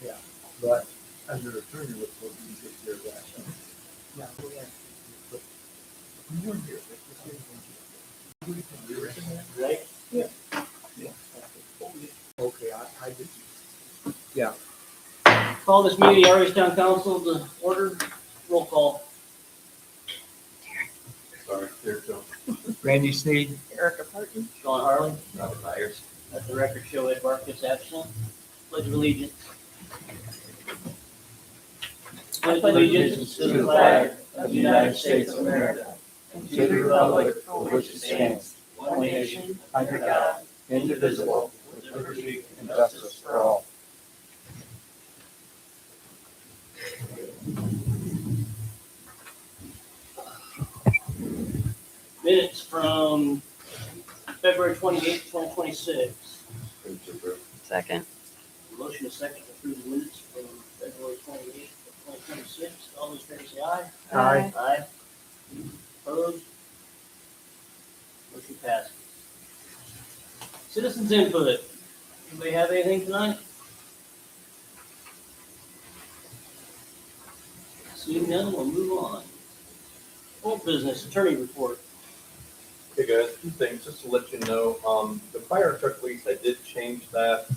Yeah, but under attorney report, you take care of that. Yeah, we have. You weren't here. Right? Yeah. Okay, I did. Yeah. Call this meeting, Argos Town Council to order. Roll call. Sorry, here, Joe. Randy Sneed. Erica Parton. Sean Harley. Robert Myers. Let the record show Ed Barkus absent. Pledge of allegiance. Pledge allegiance to the flag of the United States of America and to the republic for which it stands, one nation, under God, indivisible, with liberty and justice for all. Minutes from February 28th, 2026. Second. Motion is second to approve the minutes from February 28th, 2026. All those in favor say aye. Aye. Aye. Opposed? Motion passes. Citizens input. Anybody have anything tonight? Seeing none, we'll move on. Old business, attorney report. Hey guys, two things, just to let you know, the fire truck lease, I did change that.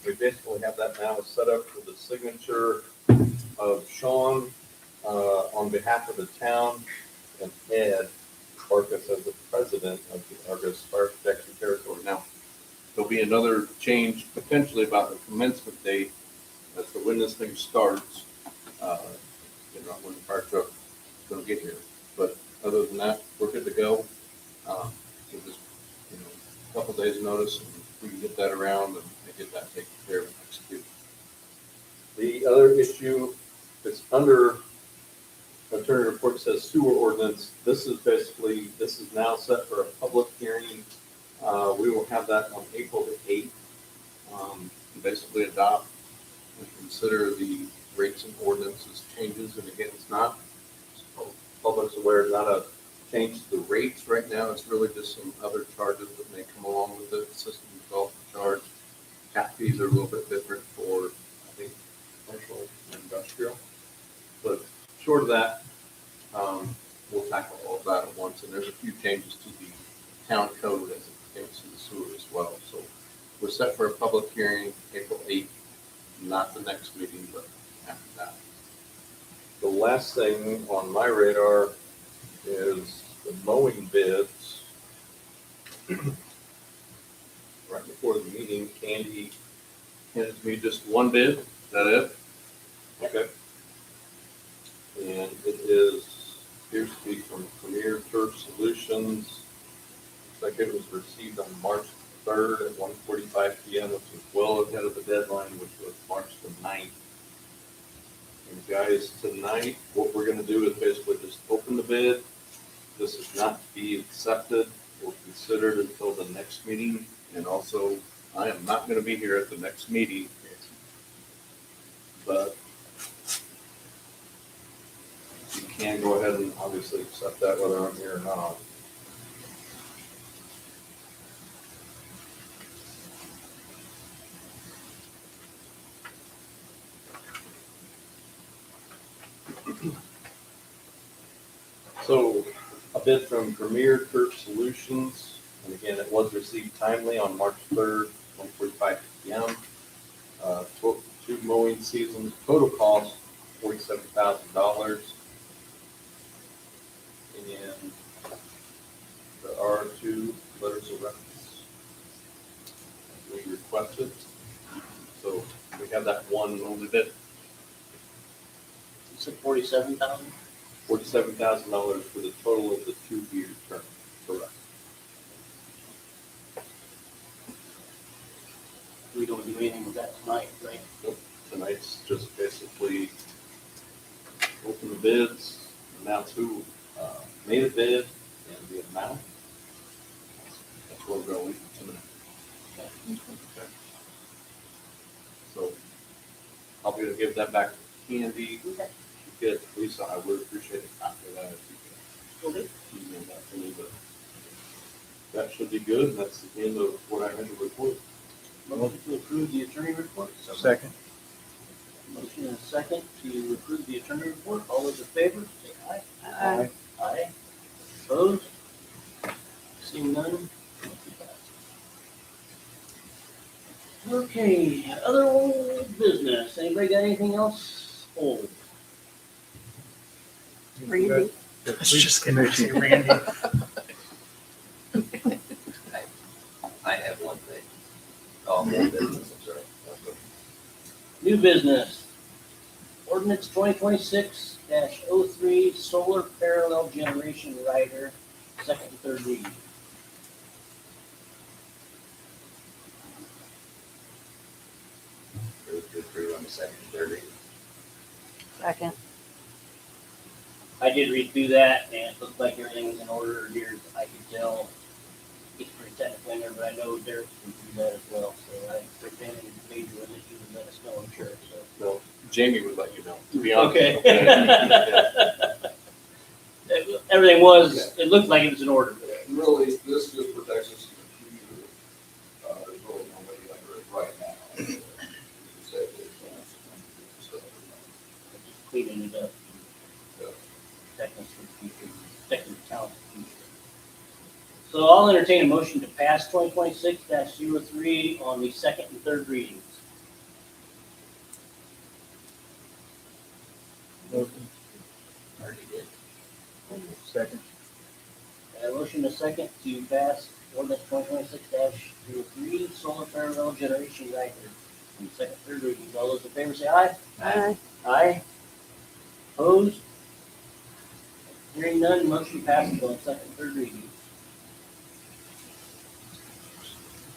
We basically have that now set up for the signature of Sean, on behalf of the town, and Ed Barkus as the president of the Argos Fire Protection Territory. Now, there'll be another change potentially about the commencement date as to when this thing starts, when the fire truck is gonna get here. But other than that, we're good to go. So just, a couple days notice, and we can get that around and get that taken care of next week. The other issue that's under attorney report says sewer ordinance. This is now set for a public hearing. We will have that on April the 8th. Basically adopt and consider the rates and ordinances changes. And again, it's not, public's aware, it's not a change to the rates right now. It's really just some other charges that may come along with the system development charge. Tap fees are a little bit different for, I think, commercial and industrial. But short of that, we'll tackle all of that at once. And there's a few changes to the town code as it pertains to the sewer as well. So we're set for a public hearing April 8th, not the next meeting, but after that. The last thing on my radar is the mowing bids. Right before the meeting, Candy handed me just one bid. Is that it? Okay. And it appears to be from Premier Turf Solutions. Looks like it was received on March 3rd at 1:45 p.m., which was well ahead of the deadline, which was March the 9th. And guys, tonight, what we're going to do is basically just open the bid. This is not to be accepted or considered until the next meeting. And also, I am not going to be here at the next meeting. But you can go ahead and obviously accept that whether I'm here or not. So, a bid from Premier Turf Solutions, and again, it was received timely on March 3rd, 1:45 p.m. Two mowing seasons, total cost $47,000. And there are two letters of reference we requested. So we have that one only bid. You said 47,000? $47,000 for the total of the 2-year term. Correct. We don't do anything with that tonight, right? Nope. Tonight's just basically open the bids, announce who made a bid, and the amount. That's where we're going tonight. Okay. So I'll be able to give that back to Candy. Okay. Good, Lisa, I would appreciate a copy of that if you Okay. could email that to me, but that should be good, and that's the end of what I had to report. Motion to approve the attorney report. Second. Motion and a second to approve the attorney report. All those in favor, say aye. Aye. Aye. Opposed? Seeing none? Motion passes. Okay, other old business. Anybody got anything else old? Randy. The I was police just gonna say commission. Randy. I have one thing. Oh, more business, I'm sorry. New business. Ordinance 2026-03 solar parallel generation rider, second and third reading. Move to approve on the second and third reading. Second. I did read through that and it looked like everything was in order here. I could tell it's pretty technical in there, but I know Derek can do that as well. So if there's any major limit, you would let us know, I'm sure. So. No, Jamie would let you know, to be honest. Okay. Everything was, it looked like it was in order. Really, this just protects us in the future. There's really nobody under it right now. Just cleaning it up. Yeah. Protecting us for the future, protecting the town for the future. So I'll entertain a motion to pass 2026-03 on the second and third readings. Motion. Already did. Second. A motion and a second to pass ordinance 2026-03 solar parallel generation rider on the second, third readings. All those in favor say aye. Aye. Aye. Opposed? Hearing none, motion passes on second and third reading.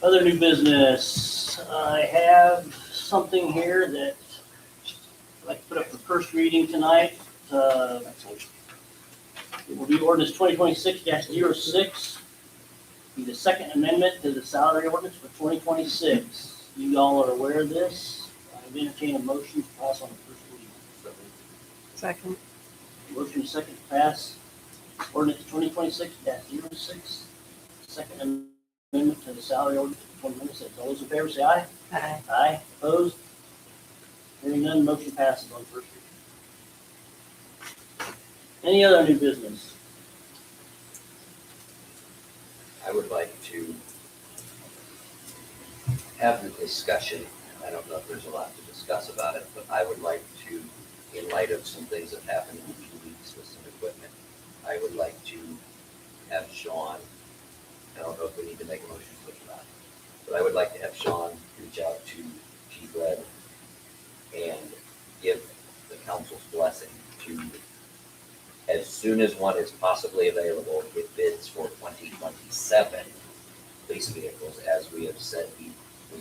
Other new business, I have something here that I'd like to put up for first reading tonight. It will be ordinance 2026-06, be the second amendment to the salary ordinance for 2026. You all are aware of this. I entertain a motion to pass on the first reading. Second. Motion second to pass ordinance 2026-06, second amendment to the salary ordinance for 2026. All those in favor say aye. Aye. Aye. Opposed? Hearing none, motion passes on first reading. Any other new business? I would like to have the discussion. I don't know if there's a lot to discuss about it, but I would like to, in light of some things that happened in 2 weeks with some equipment, I would like to have Sean, I don't know if we need to make a motion for it or not, but I would like to have Sean reach out to Chief Red and give the council's blessing to, as soon as one is possibly available, get bids for 2027 police vehicles. As we have said, we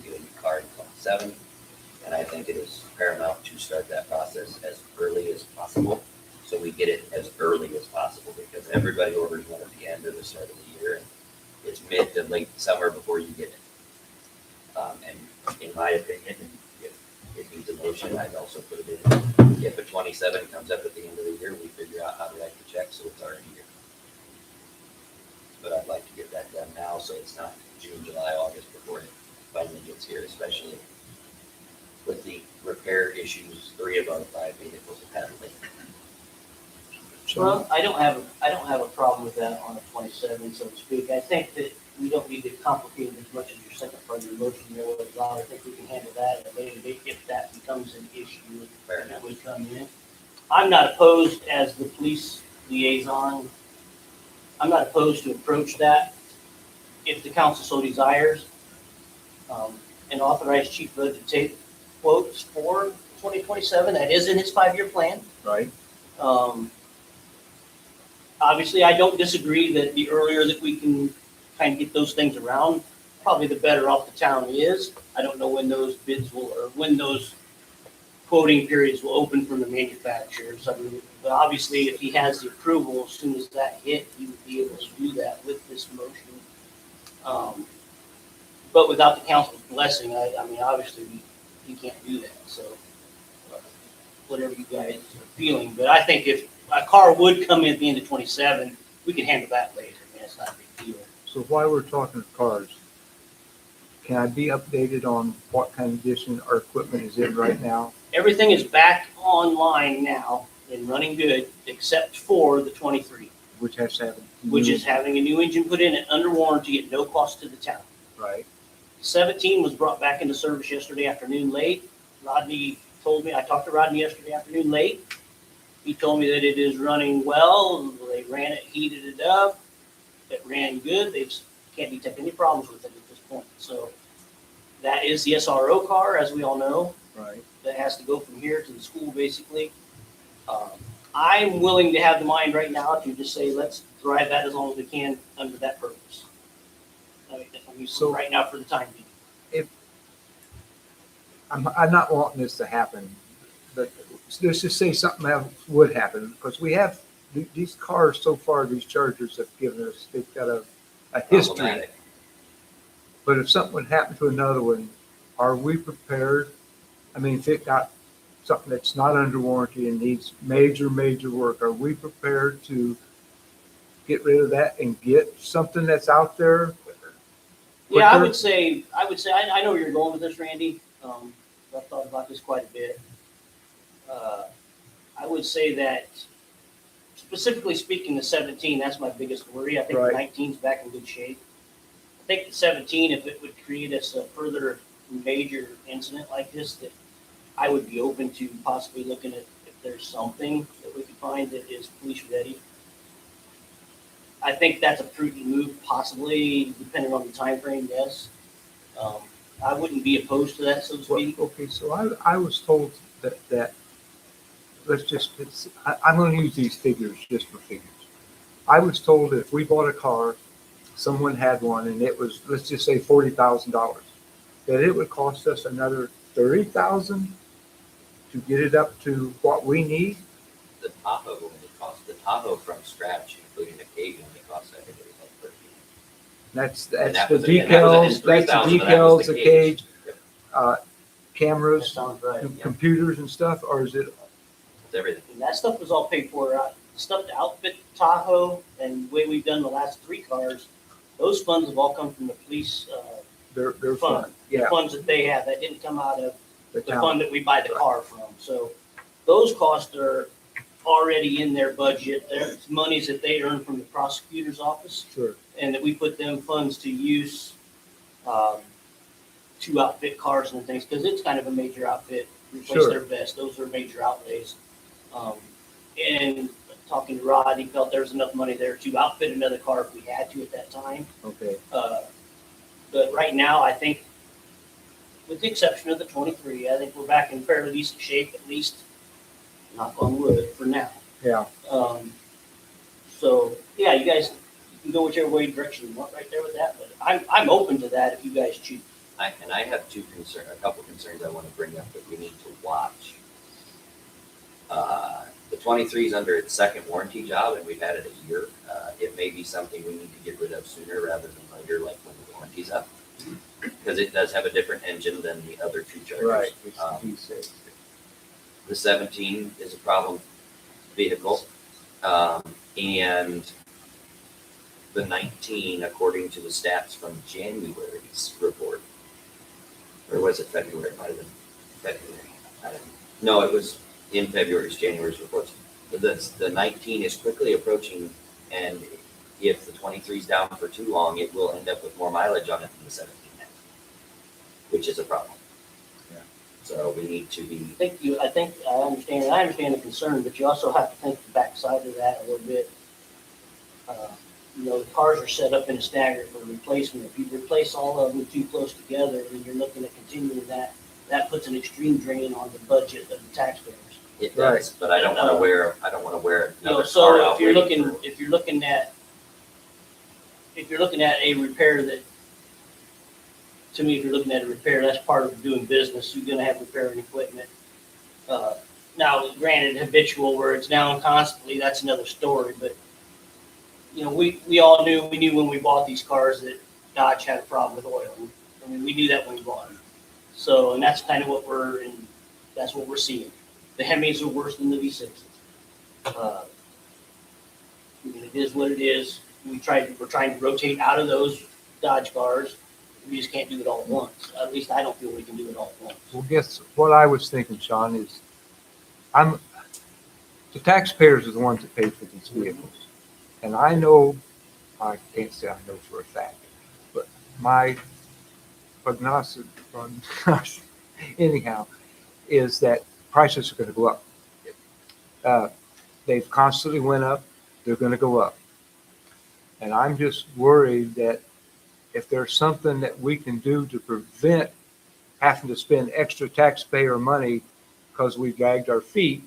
get a new car in 27, and I think it is paramount to start that process as early as possible. So we get it as early as possible, because everybody orders one at the end or the start of the year, and it's mid to late summer before you get it. And in my opinion, if it needs a motion, I'd also put it in. If a 27 comes up at the end of the year, we figure out how to write the check so it's already here. But I'd like to get that done now, so it's not June, July, August before it finally gets here, especially with the repair issues 3 of our 5 vehicles have had lately. Well, I don't have a problem with that on a 27, so to speak. I think that we don't need to complicate it as much as your second part of your motion there was, Rob. I think we can handle that at a later date if that becomes an issue. Fair enough. That would come in. I'm not opposed as the police liaison. I'm not opposed to approach that if the council so desires, and authorize Chief Hood to take quotes for 2027. That is in his 5-year plan. Right. Obviously, I don't disagree that the earlier that we can kind of get those things around, probably the better off the town is. I don't know when those bids will, or when those quoting periods will open from the manufacturers. I mean, but obviously, if he has the approval, as soon as that hit, he would be able to do that with this motion. But without the council's blessing, I mean, obviously, we can't do that. So whatever you guys are feeling, but I think if a car would come in at the end of 27, we can handle that later. I mean, it's not a big deal. So why we're talking cars? can I be updated on what kind of condition our equipment is in right now? Everything is back online now and running good, except for the 23, Which has to have. which is having a new engine put in it under warranty at no cost to the town. Right, 17 was brought back into service yesterday afternoon late. Rodney told me, I talked to Rodney yesterday afternoon late. He told me that it is running well. They ran it, heated it up. It ran good. They can't detect any problems with it at this point. So that is the SRO car, as we all know, right. that has to go from here to the school, basically. I'm willing to have the mind right now to just say, let's drive that as long as we can under that purpose. So right now for the time being. I'm not wanting this to happen, but let's just say something else would happen, because we have, these cars so far, these Chargers have given us, they've got a history. Problematic. But if something would happen to another one, are we prepared? I mean, if it got something that's not under warranty and needs major work, are we prepared to get rid of that and get something that's out there? Yeah, I quicker? would say, I know where you're going with this, Randy. I've thought about this quite a bit. I would say that specifically speaking, the 17, that's my biggest worry. I think Right. the 19's back in good shape. I think the 17, if it would create us a further major incident like this, that I would be open to possibly looking at if there's something that we could find that is police ready. I think that's a prudent move, possibly, depending on the time frame. Yes. I wouldn't be opposed to that, so to Well, speak. okay, so I was told that I'm going to use these figures just for figures. I was told that if we bought a car, someone had one, and it was, let's just say $40,000, that it would cost us another $30,000 to get it up to what we need. The Tahoe only costs, the Tahoe from scratch, including the cage, only costs, I think it was like 13. That's And that the was a- and that was decals, that's the $3,000, but that was decals, the the cage, Yep. That cameras, sounds right. computers and stuff, or is it? It's everything. And that stuff was all paid for. Stuff to outfit Tahoe and the way we've done the last 3 cars, those funds have all come from the police They're fund. fun. The Yeah, funds that they have, that didn't come out of the the town. fund that we buy the car from. So those costs are already in their budget. There's monies that they earn from the prosecutor's office, Sure, and that we put them funds to use to outfit cars and things, because it's kind of a major outfit. Replace Sure. their vest, those are major outlays. And talking to Rod, he felt there was enough money there to outfit another car if we had to at that time. okay, But right now, I think, with the exception of the 23, I think we're back in fairly decent shape, at least, knock on wood, for now. yeah. So, yeah, you guys can go whichever way direction you want right there with that, but I'm open to that if you guys choose. I have a couple concerns I want to bring up that we need to watch. The 23 is under its second warranty job, and we've had it a year. It may be something we need to get rid of sooner rather than later, like when the warranty's up. Because it does have a different engine than the other 2 Chargers. Right. The 17 is a problem vehicle. And the 19, according to the stats from January's report, or was it February? It might have been February. I don't know. No, it was in January's reports. The 19 is quickly approaching, and if the 23 is down for too long, it will end up with more mileage on it than the 17 has, which is a problem. Yeah. So we need to be, I think I understand the concern, but you also have to think the backside of that a little bit. The cars are set up in a stagger for replacement. If you replace all of them too close together, then you're looking at continuing that. That puts an extreme drain on the budget of the taxpayers. it does, but I don't want to wear another car So out if you're waiting looking, if you're looking at a repair that, to me, if you're looking at a repair, that's part of doing business. You're gonna have repairing equipment. Now, granted, habitual where it's down constantly, that's another story, but we all knew when we bought these cars that Dodge had a problem with oil. I mean, we knew that when we bought them. So, and that's kind of what that's what we're seeing. The Hemis are worse than the V6s. It is what it is. We're trying to rotate out of those Dodge cars We just can't do it all at once. At least I don't feel we can do it all at once. Well, guess what I was thinking, Sean, is the taxpayers are the ones that pay for these vehicles. And I know, I can't say I know for a fact, but my prognosis, anyhow, is that prices are going to go up. They've constantly went up, they're going to go up. And I'm just worried that if there's something that we can do to prevent having to spend extra taxpayer money because we dragged our feet,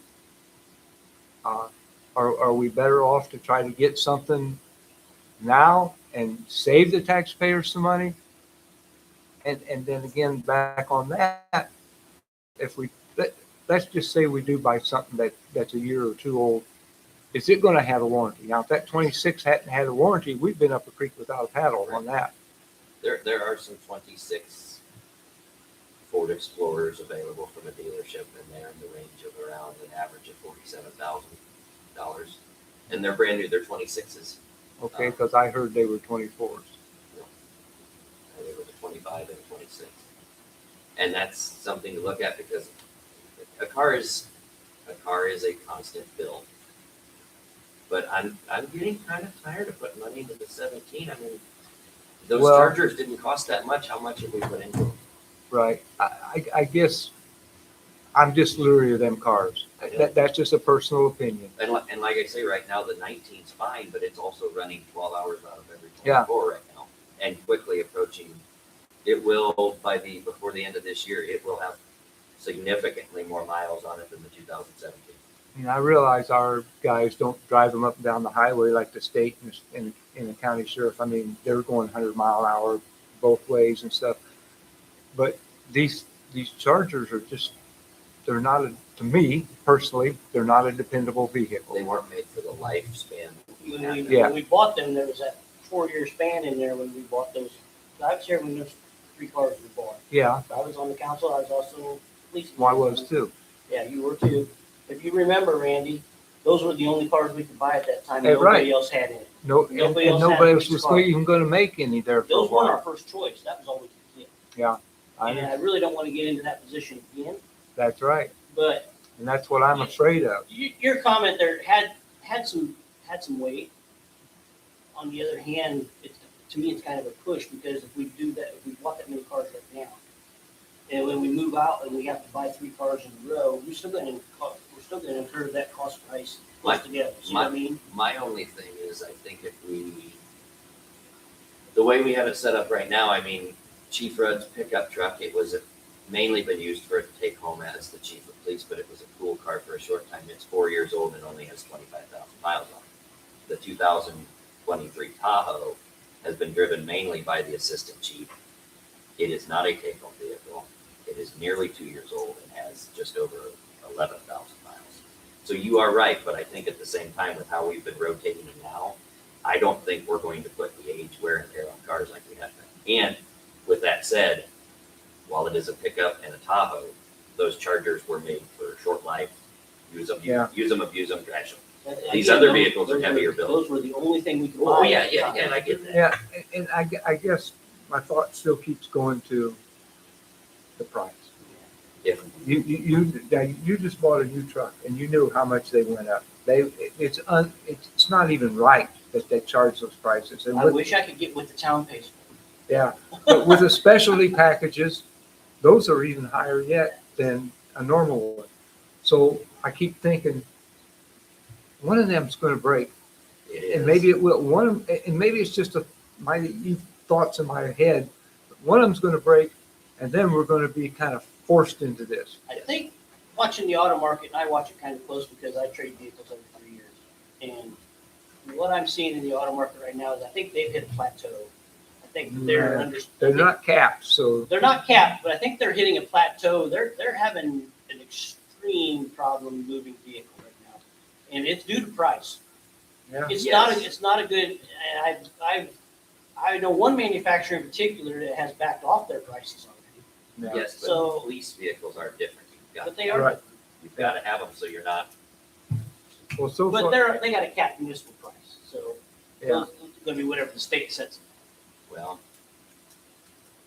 are we better off to try to get something now and save the taxpayers some money? And then again, back on that, if let's just say we do buy something that's a year or two old, is it going to have a warranty? Now, if that 26 hadn't had a warranty, we've been up a creek without a paddle on that. There are some 26 Ford Explorers available from a dealership, and they're in the range of around an average of $47,000. And they're brand new, they're 26s. Okay, because I heard they were 24s. They were the 25 and 26. And that's something to look at because a car is a constant bill. But I'm getting kind of tired of putting money into the 17. I mean, those Well- Chargers didn't cost that much. How much have we put into them? Right. I guess I'm just leery of them cars. That's just a personal opinion. And like I say, right now, the 19's fine, but it's also running 12 hours out of every Yeah. 24 right now. And quickly approaching, it will, before the end of this year, it will have significantly more miles on it than the 2017. And I realize our guys don't drive them up and down the highway like the state and the county sheriff. I mean, they're going 100-mile-an-hour both ways and stuff. But these Chargers are just, they're not, to me personally, they're not a dependable vehicle. They weren't made for the lifespan. Yeah. When we bought them, there was that 4-year span in there when we bought those. I was here when those 3 cars were bought. Yeah, I was on the council. I was also police. well, I was too. Yeah, you were too. If you remember, Randy, those were the only cars we could buy at that time. Hey, Nobody right. else had any. And nobody else was even going to make any there for a Those weren't our while. first choice. That was all we could get. Yeah, And I really don't want to get into that position again. that's right. But And that's what I'm afraid of. your comment there had some weight. On the other hand, to me, it's kind of a push because if we do that, if we bought that many cars right now, and when we move out and we have to buy 3 cars in a row, we're still going to incur that cost price close together. See what I mean? My only thing is, I think the way we have it set up right now, I mean, Chief Rudd's pickup truck, it was mainly been used for a take home as the chief of police, but it was a cool car for a short time. It's 4 years old and only has 25,000 miles on it. The 2023 Tahoe has been driven mainly by the assistant chief. It is not a take home vehicle. It is nearly 2 years old and has just over 11,000 miles. So you are right, but I think at the same time with how we've been rotating them now, I don't think we're going to put the age wear and tear on cars like we have been. And with that said, while it is a pickup and a Tahoe, those Chargers were made for short life. Use them, abuse them, crash them. These other vehicles are heavier built. Those were the only thing we could buy. Oh, yeah, and I get that. Yeah, and I guess my thought still keeps going to the price. If You just bought a new truck and you knew how much they went up. It's not even right that they charge those prices. And I with, wish I could get what the town pays for. yeah, but with the specialty packages, those are even higher yet than a normal one. So I keep thinking one of them's going to break, it is. and maybe it will. And maybe it's just my thoughts in my head. One of them's going to break, and then we're going to be kind of forced into this. I think watching the auto market, and I watch it kind of close because I trade vehicles every 3 years. And what I'm seeing in the auto market right now is I think they've hit a plateau. I think They're not capped, so they're not capped, but I think they're hitting a plateau. They're having an extreme problem moving vehicle right now, and it's due to price. yeah. It's Yes. not a good. I know one manufacturer in particular that has backed off their prices already, yeah. Yes, but So- police vehicles are different. but they are. Right. You've got to have them so you're not. Well, so But far, they got a capped municipal price, so yeah. it's going to be whatever the state sets. Well,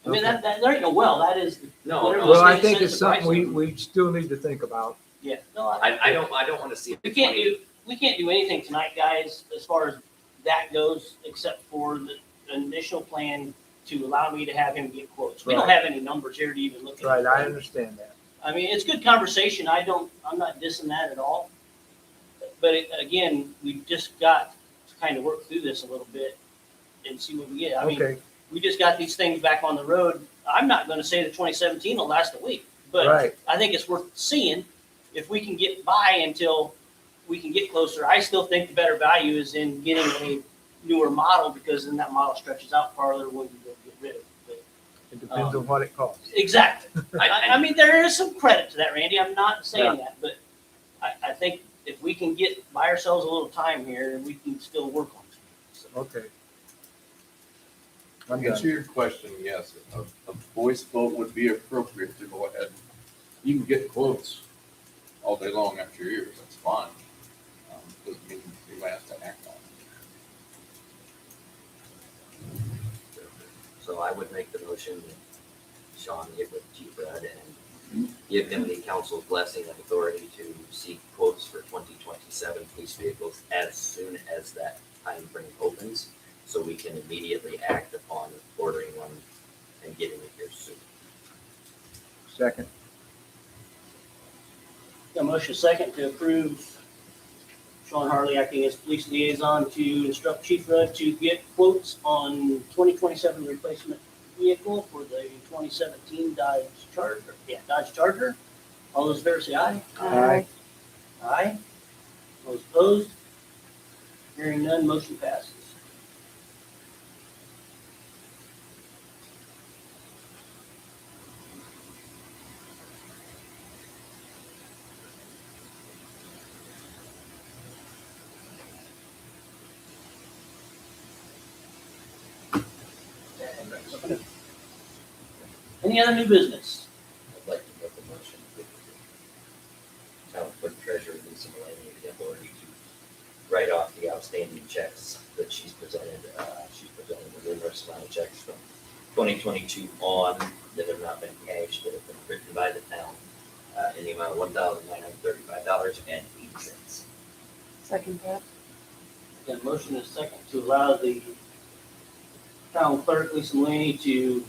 I mean, Okay. there ain't no well, that is, No, Whatever no, Well, I state think sets it's the price something on. we still need to think about. yeah, no, I don't want to see. we can't do anything tonight, guys, as far as that goes, except for the initial plan to allow me to have him get quotes. We don't Right. have any numbers here to even look at. Right, I understand that. I mean, it's good conversation. I'm not dissing that at all. But again, we just got to kind of work through this a little bit and see what we get. I mean, Okay, we just got these things back on the road. I'm not gonna say that 2017 will last a week, but right, I think it's worth seeing if we can get by until we can get closer. I still think the better value is in getting a newer model, because then that model stretches out farther when you go get rid of it. But it depends on what it costs. exactly. I- I mean, there is some credit to that, Randy. I'm not saying that, but I think if we can buy ourselves a little time here, we can still work on it. So, Okay. To I'm answer done. your question, yes, a voice vote would be appropriate to go ahead. You can get quotes all day long after your ears, that's fine. Doesn't mean you have to act on it. So I would make the motion that Sean get with Chief Rudd and give him the council's blessing and authority to seek quotes for 2027 police vehicles as soon as that time frame opens, so we can immediately act upon ordering one and getting it here soon. Second, got a motion second to approve Sean Harley acting as police liaison to instruct Chief Rudd to get quotes on 2027 replacement vehicle for the 2017 Dodge Charger. Yeah, Dodge Charger. All those in favor say aye. Aye. Aye. Those opposed? Hearing none, motion passes. Any other new business? I'd like to make a motion to give the town clerk treasurer Lisa Mulaney the authority to write off the outstanding checks that she's presented. She's presented a numerous amount of checks from 2022 on that have not been cashed, that have been written by the town in the amount of $1,935.80. Second that. Got a motion and a second to allow the town clerk, Lisa Mulaney, to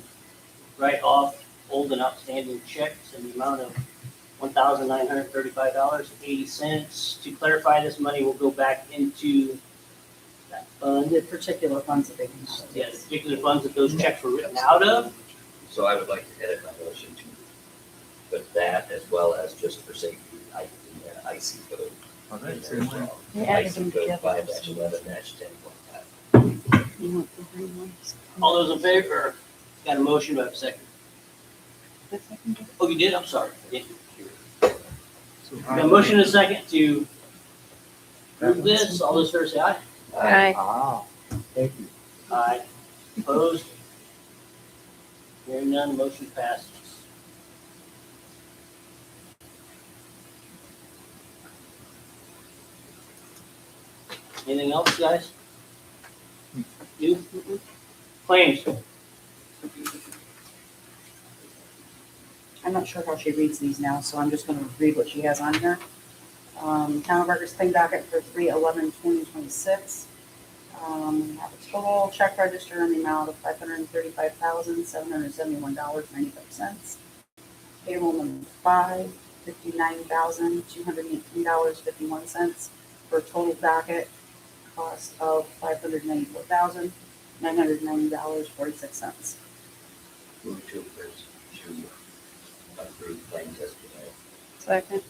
write off old and outstanding checks in the amount of $1,935.80. To clarify, this money will go back into that fund, The particular funds that they can use. yeah, the particular funds that those checks were written out of. So I would like to edit my motion to put that as well as just for safety, the IC code oh, in that's there it. as well. They added IC them code together. 5-11-10.5. You want the green ones? All those in favor? Got a motion, do I have a second? The second one? Oh, you did? I'm sorry. I didn't hear. So Got a motion and a second to approve this. All those in favor say aye. Aye. Ah, thank you. Aye. Opposed? Hearing none, motion passes. Anything else, guys? You? Claims. I'm not sure how she reads these now, so I'm just gonna read what she has on here. Town of Argos claim docket for 3/11/2026. We have a total check register in the amount of $535,771.95. Payroll number 5, $59,218.51 for a total docket cost of $594,990.46. Move to approve claims as presented. Second.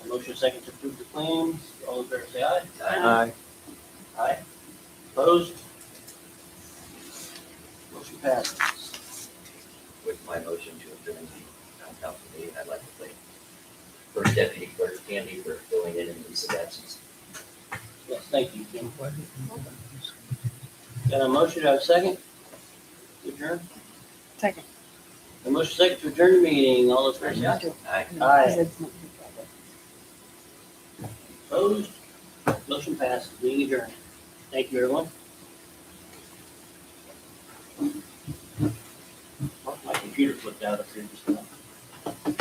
A motion second to approve the claims. All in favor say aye. Aye. Aye. Opposed? Motion passes. With my motion to adjourn the town council meeting, I'd like to thank First Deputy Clerk Candy for filling in Lisa's absence. Yes, thank you, Kim. Got a motion, do I have a second? To adjourn? Second. A motion second to adjourn the meeting. All those in favor say aye. Aye. Aye. Opposed? Motion passes. Meeting adjourned. Thank you, everyone. My computer flipped out up here just now.